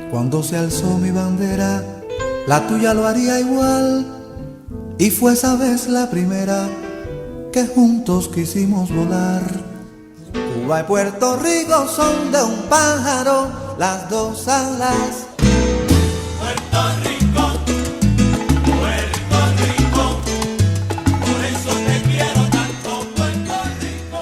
Cuando se alzó mi bandera, la tuya lo haría igual. Y fue esa vez la primera que juntos quisimos volar. Cuba y Puerto Rico son de un pájaro las dos alas. Puerto Rico, por eso te quiero tanto, Puerto Rico.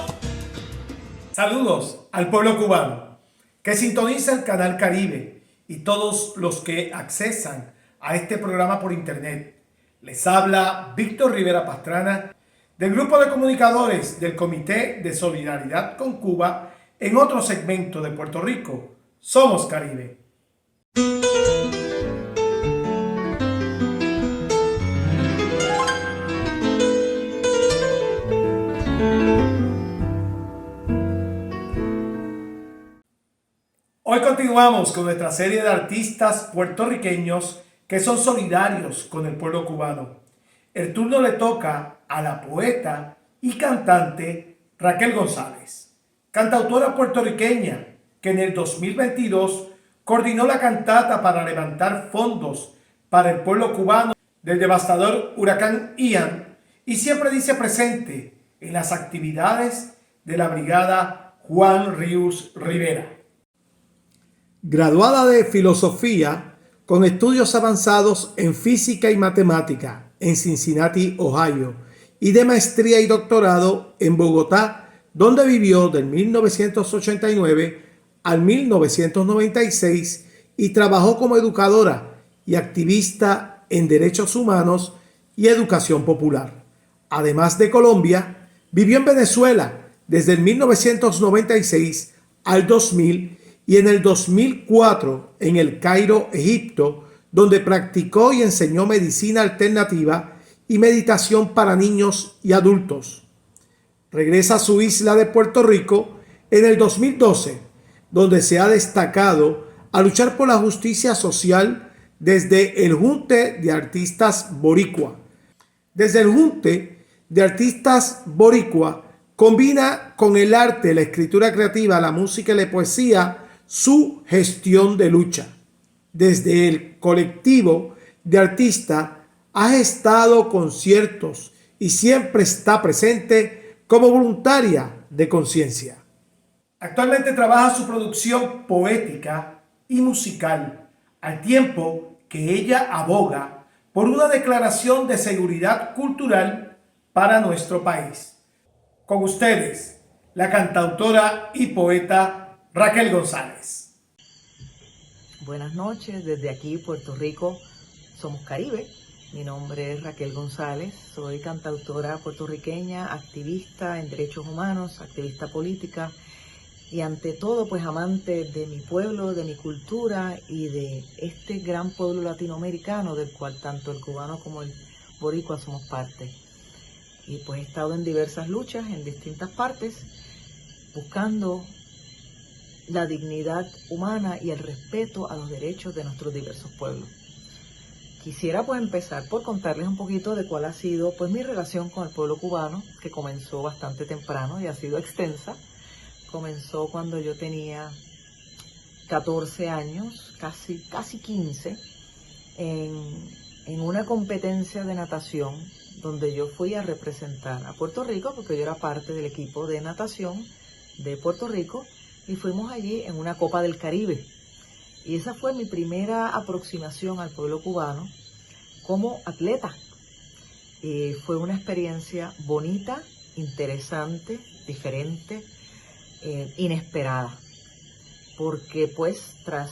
Saludos al pueblo cubano que sintoniza el canal Caribe y todos los que accesan a este programa por internet. Les habla Víctor Rivera Pastrana del grupo de comunicadores del Comité de Solidaridad con Cuba en otro segmento de Puerto Rico. Somos Caribe. Hoy continuamos con nuestra serie de artistas puertorriqueños que son solidarios con el pueblo cubano. El turno le toca a la poeta y cantante Raquel González, cantautora puertorriqueña que en el 2022 coordinó la cantata para levantar fondos para el pueblo cubano del devastador huracán Ian y siempre dice presente en las actividades de la brigada Juan Ríos Rivera. Graduada de Filosofía con estudios avanzados en Física y Matemática en Cincinnati, Ohio, y de Maestría y Doctorado en Bogotá, donde vivió del 1989 al 1996 y trabajó como educadora y activista en derechos humanos y educación popular. Además de Colombia, vivió en Venezuela desde el 1996 al 2000 y en el 2004 en El Cairo, Egipto, donde practicó y enseñó medicina alternativa y meditación para niños y adultos. Regresa a su isla de Puerto Rico en el 2012, donde se ha destacado a luchar por la justicia social desde el Junte de Artistas Boricua. Desde el Junte de Artistas Boricua combina con el arte, la escritura creativa, la música y la poesía su gestión de lucha. Desde el colectivo de artistas ha gestado conciertos y siempre está presente como voluntaria de conciencia. Actualmente trabaja su producción poética y musical, al tiempo que ella aboga por una declaración de seguridad cultural para nuestro país. Con ustedes, la cantautora y poeta Raquel González. Buenas noches, desde aquí Puerto Rico, somos Caribe. Mi nombre es Raquel González, soy cantautora puertorriqueña, activista en derechos humanos, activista política y ante todo pues amante de mi pueblo, de mi cultura y de este gran pueblo latinoamericano del cual tanto el cubano como el boricua somos parte. Y pues he estado en diversas luchas en distintas partes buscando la dignidad humana y el respeto a los derechos de nuestros diversos pueblos. Quisiera pues empezar por contarles un poquito de cuál ha sido pues mi relación con el pueblo cubano, que comenzó bastante temprano y ha sido extensa. Comenzó cuando yo tenía 14 años, casi 15, en una competencia de natación donde yo fui a representar a Puerto Rico, porque yo era parte del equipo de natación de Puerto Rico, y fuimos allí en una Copa del Caribe. Y esa fue mi primera aproximación al pueblo cubano como atleta. Fue una experiencia bonita, interesante, diferente, inesperada. Porque pues tras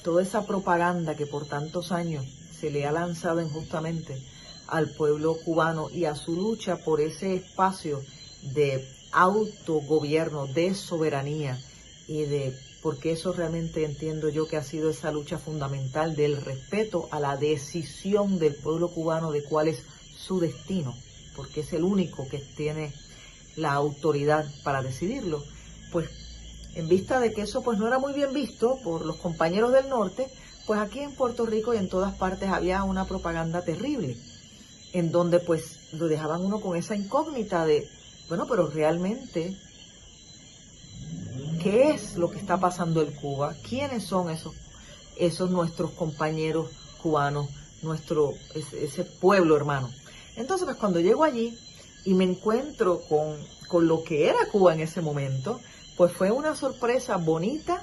toda esa propaganda que por tantos años se le ha lanzado injustamente al pueblo cubano y a su lucha por ese espacio de autogobierno, de soberanía y porque eso realmente entiendo yo que ha sido esa lucha fundamental del respeto a la decisión del pueblo cubano de cuál es su destino, porque es el único que tiene la autoridad para decidirlo. Pues en vista de que eso pues no era muy bien visto por los compañeros del norte, pues aquí en Puerto Rico y en todas partes había una propaganda terrible, en donde pues lo dejaban uno con esa incógnita de bueno, pero realmente qué es lo que está pasando en Cuba, quiénes son esos nuestros compañeros cubanos, ese pueblo hermano. Entonces, pues cuando llego allí y me encuentro con lo que era Cuba en ese momento, pues fue una sorpresa bonita,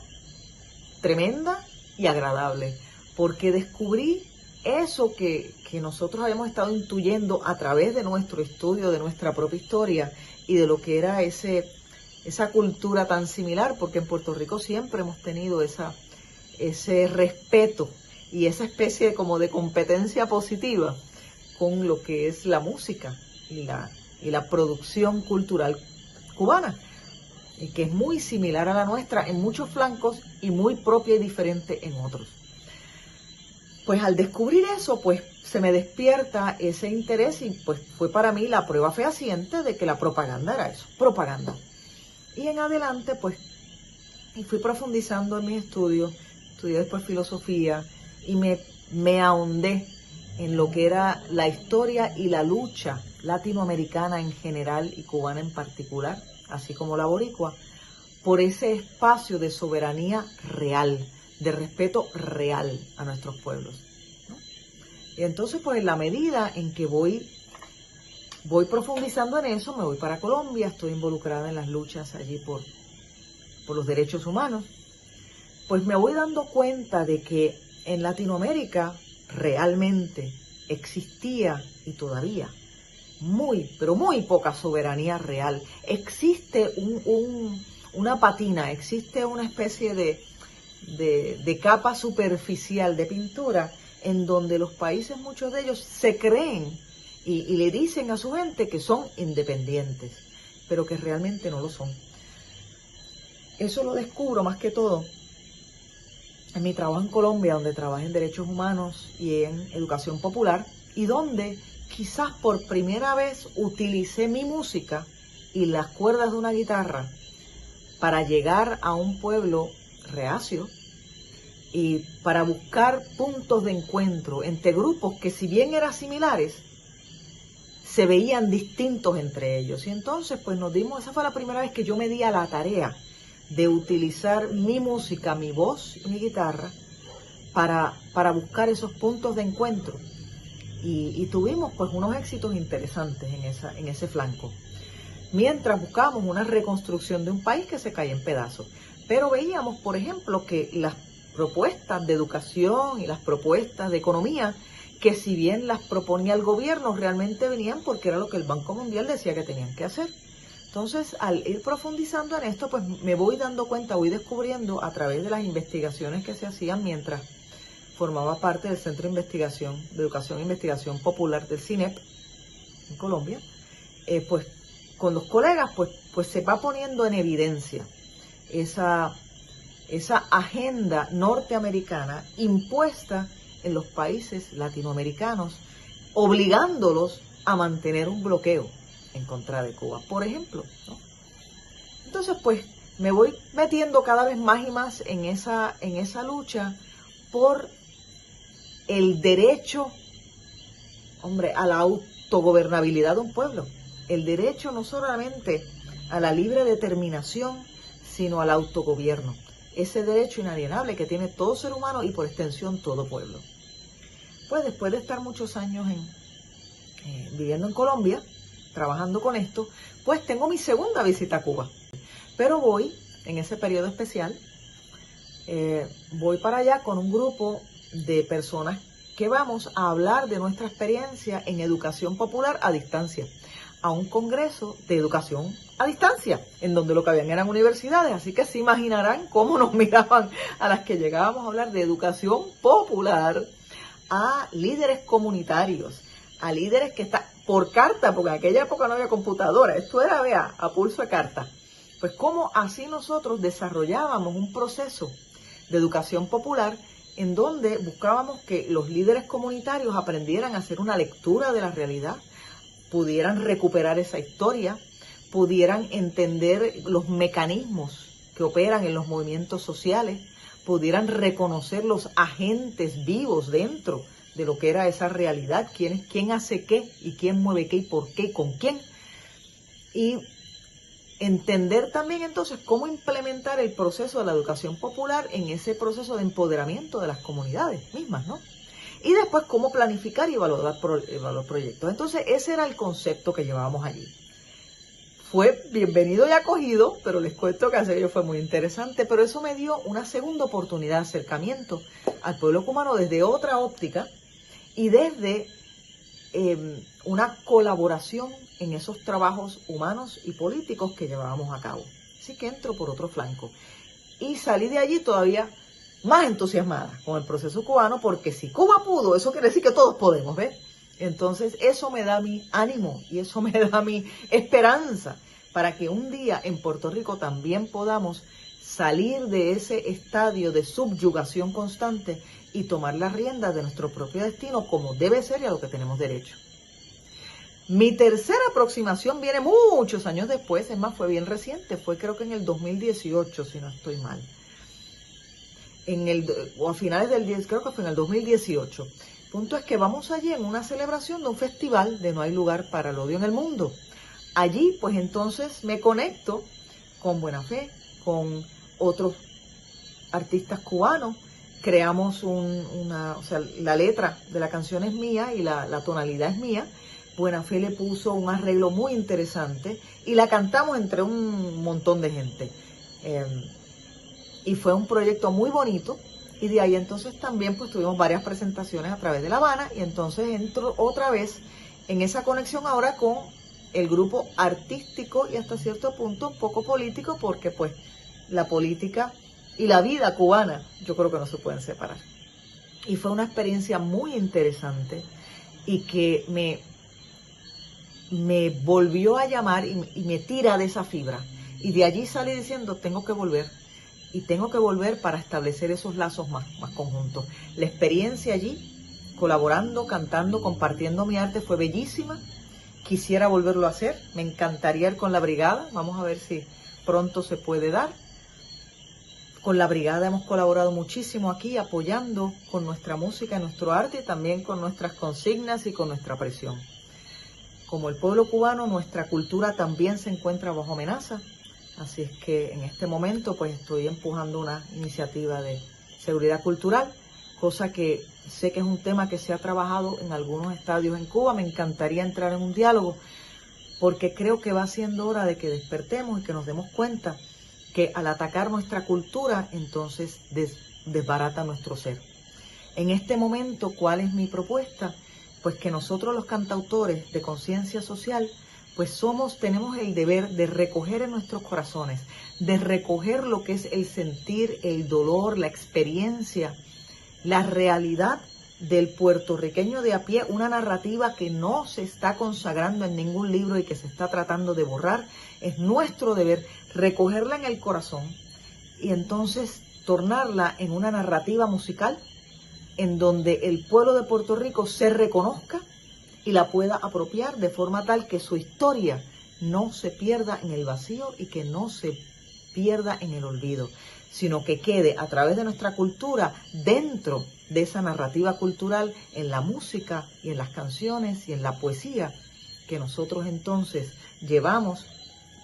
tremenda y agradable, porque descubrí eso que nosotros habíamos estado intuyendo a través de nuestro estudio, de nuestra propia historia y de lo que era esa cultura tan similar, porque en Puerto Rico siempre hemos tenido ese respeto y esa especie como de competencia positiva con lo que es la música y la producción cultural cubana, y que es muy similar a la nuestra en muchos flancos y muy propia y diferente en otros. Pues al descubrir eso, pues se me despierta ese interés y pues fue para mí la prueba fehaciente de que la propaganda era eso, propaganda. Y en adelante, pues, y fui profundizando en mis estudios, estudié después filosofía y me ahondé en lo que era la historia y la lucha latinoamericana en general y cubana en particular, así como la boricua, por ese espacio de soberanía real, de respeto real a nuestros pueblos, ¿no? Y entonces, pues en la medida en que voy profundizando en eso, me voy para Colombia, estoy involucrada en las luchas allí por los derechos humanos, pues me voy dando cuenta de que en Latinoamérica realmente existía y todavía pero muy poca soberanía real. Existe una patina, existe una especie de capa superficial de pintura en donde los países, muchos de ellos, se creen y le dicen a su gente que son independientes, pero que realmente no lo son. Eso lo descubro más que todo en mi trabajo en Colombia, donde trabajé en derechos humanos y en educación popular, y donde quizás por primera vez utilicé mi música y las cuerdas de una guitarra para llegar a un pueblo reacio y para buscar puntos de encuentro entre grupos que, si bien eran similares, se veían distintos entre ellos. Y entonces pues esa fue la primera vez que yo me di a la tarea de utilizar mi música, mi voz y mi guitarra para buscar esos puntos de encuentro. Y tuvimos pues unos éxitos interesantes en ese flanco, mientras buscábamos una reconstrucción de un país que se caía en pedazos. Pero veíamos, por ejemplo, que las propuestas de educación y las propuestas de economía, que si bien las proponía el gobierno, realmente venían porque era lo que el Banco Mundial decía que tenían que hacer. Entonces, al ir profundizando en esto, pues me voy dando cuenta, voy descubriendo a través de las investigaciones que se hacían mientras formaba parte del Centro de Investigación, de Educación e Investigación Popular del CINEP en Colombia, pues con los colegas pues se va poniendo en evidencia esa agenda norteamericana impuesta en los países latinoamericanos, obligándolos a mantener un bloqueo en contra de Cuba, por ejemplo, ¿no? Entonces, pues me voy metiendo cada vez más y más en esa lucha por el derecho, a la autogobernabilidad de un pueblo, el derecho no solamente a la libre determinación, sino al autogobierno, ese derecho inalienable que tiene todo ser humano y por extensión todo pueblo. Pues después de estar muchos años viviendo en Colombia, trabajando con esto, pues tengo mi segunda visita a Cuba, pero voy en ese periodo especial, voy para allá con un grupo de personas que vamos a hablar de nuestra experiencia en educación popular a distancia, a un congreso de educación a distancia, en donde lo que habían eran universidades, así que se imaginarán cómo nos miraban a las que llegábamos a hablar de educación popular, a líderes comunitarios, a líderes que están por carta, porque en aquella época no había computadora, esto era, a pulso de carta. Pues cómo así nosotros desarrollábamos un proceso de educación popular en donde buscábamos que los líderes comunitarios aprendieran a hacer una lectura de la realidad, pudieran recuperar esa historia, pudieran entender los mecanismos que operan en los movimientos sociales, pudieran reconocer los agentes vivos dentro de lo que era esa realidad, quién hace qué y quién mueve qué y por qué y con quién. Y entender también entonces cómo implementar el proceso de la educación popular en ese proceso de empoderamiento de las comunidades mismas, ¿no? Y después cómo planificar y evaluar proyectos. Entonces ese era el concepto que llevábamos allí. Fue bienvenido y acogido, pero les cuento que aquello fue muy interesante, pero eso me dio una segunda oportunidad de acercamiento al pueblo cubano desde otra óptica y desde una colaboración en esos trabajos humanos y políticos que llevábamos a cabo. Así que entro por otro flanco. Y salí de allí todavía más entusiasmada con el proceso cubano, porque si Cuba pudo, eso quiere decir que todos podemos, ¿ves? Entonces eso me da mi ánimo y eso me da mi esperanza para que un día en Puerto Rico también podamos salir de ese estadio de subyugación constante y tomar las riendas de nuestro propio destino como debe ser y a lo que tenemos derecho. Mi tercera aproximación viene muchos años después, es más, fue bien reciente, fue creo que en el 2018, si no estoy mal. O a finales del 10, creo que fue en el 2018. El punto es que vamos allí en una celebración de un festival de No hay lugar para el odio en el mundo. Allí, pues entonces me conecto con Buena Fe, con otros artistas cubanos. Creamos la letra de la canción es mía y la tonalidad es mía. Buena Fe le puso un arreglo muy interesante y la cantamos entre un montón de gente. Y fue un proyecto muy bonito y de ahí entonces también pues tuvimos varias presentaciones a través de La Habana y entonces entro otra vez en esa conexión ahora con el grupo artístico y hasta cierto punto un poco político, porque pues la política y la vida cubana yo creo que no se pueden separar. Y fue una experiencia muy interesante y que me volvió a llamar y me tira de esa fibra. Y de allí salí diciendo, tengo que volver. Y tengo que volver para establecer esos lazos más conjuntos. La experiencia allí, colaborando, cantando, compartiendo mi arte, fue bellísima. Quisiera volverlo a hacer. Me encantaría ir con la brigada. Vamos a ver si pronto se puede dar. Con la brigada hemos colaborado muchísimo aquí, apoyando con nuestra música, nuestro arte y también con nuestras consignas y con nuestra presión. Como el pueblo cubano, nuestra cultura también se encuentra bajo amenaza. Así es que en este momento pues estoy empujando una iniciativa de seguridad cultural, cosa que sé que es un tema que se ha trabajado en algunos estadios en Cuba. Me encantaría entrar en un diálogo porque creo que va siendo hora de que despertemos y que nos demos cuenta que al atacar nuestra cultura entonces desbarata nuestro ser. En este momento, ¿cuál es mi propuesta? Pues que nosotros los cantautores de conciencia social pues tenemos el deber de recoger en nuestros corazones, de recoger lo que es el sentir, el dolor, la experiencia, la realidad del puertorriqueño de a pie, una narrativa que no se está consagrando en ningún libro y que se está tratando de borrar. Es nuestro deber recogerla en el corazón y entonces tornarla en una narrativa musical en donde el pueblo de Puerto Rico se reconozca y la pueda apropiar de forma tal que su historia no se pierda en el vacío y que no se pierda en el olvido, sino que quede a través de nuestra cultura dentro de esa narrativa cultural en la música y en las canciones y en la poesía que nosotros entonces llevamos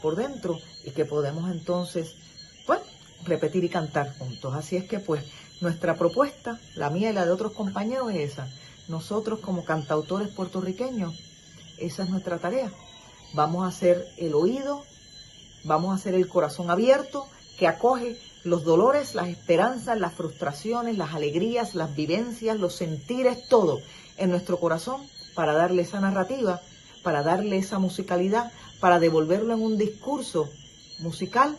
por dentro y que podemos entonces pues repetir y cantar juntos. Así es que pues nuestra propuesta, la mía y la de otros compañeros, es esa. Nosotros como cantautores puertorriqueños, esa es nuestra tarea. Vamos a hacer el oído, vamos a hacer el corazón abierto que acoge los dolores, las esperanzas, las frustraciones, las alegrías, las vivencias, los sentires, todo en nuestro corazón para darle esa narrativa, para darle esa musicalidad, para devolverlo en un discurso musical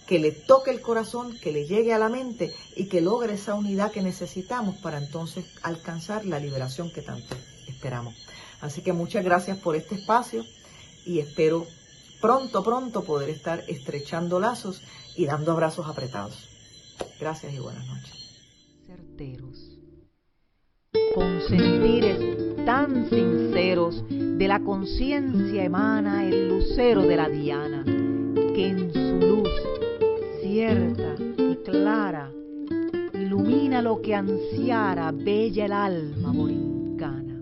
que le toque el corazón, que le llegue a la mente y que logre esa unidad que necesitamos para entonces alcanzar la liberación que tanto esperamos. Así que muchas gracias por este espacio y espero pronto poder estar estrechando lazos y dando abrazos apretados. Gracias y buenas noches. Certeros, con sentires tan sinceros, de la conciencia emana el lucero de la diana, que en su luz cierta y clara ilumina lo que ansiara bella el alma borincana.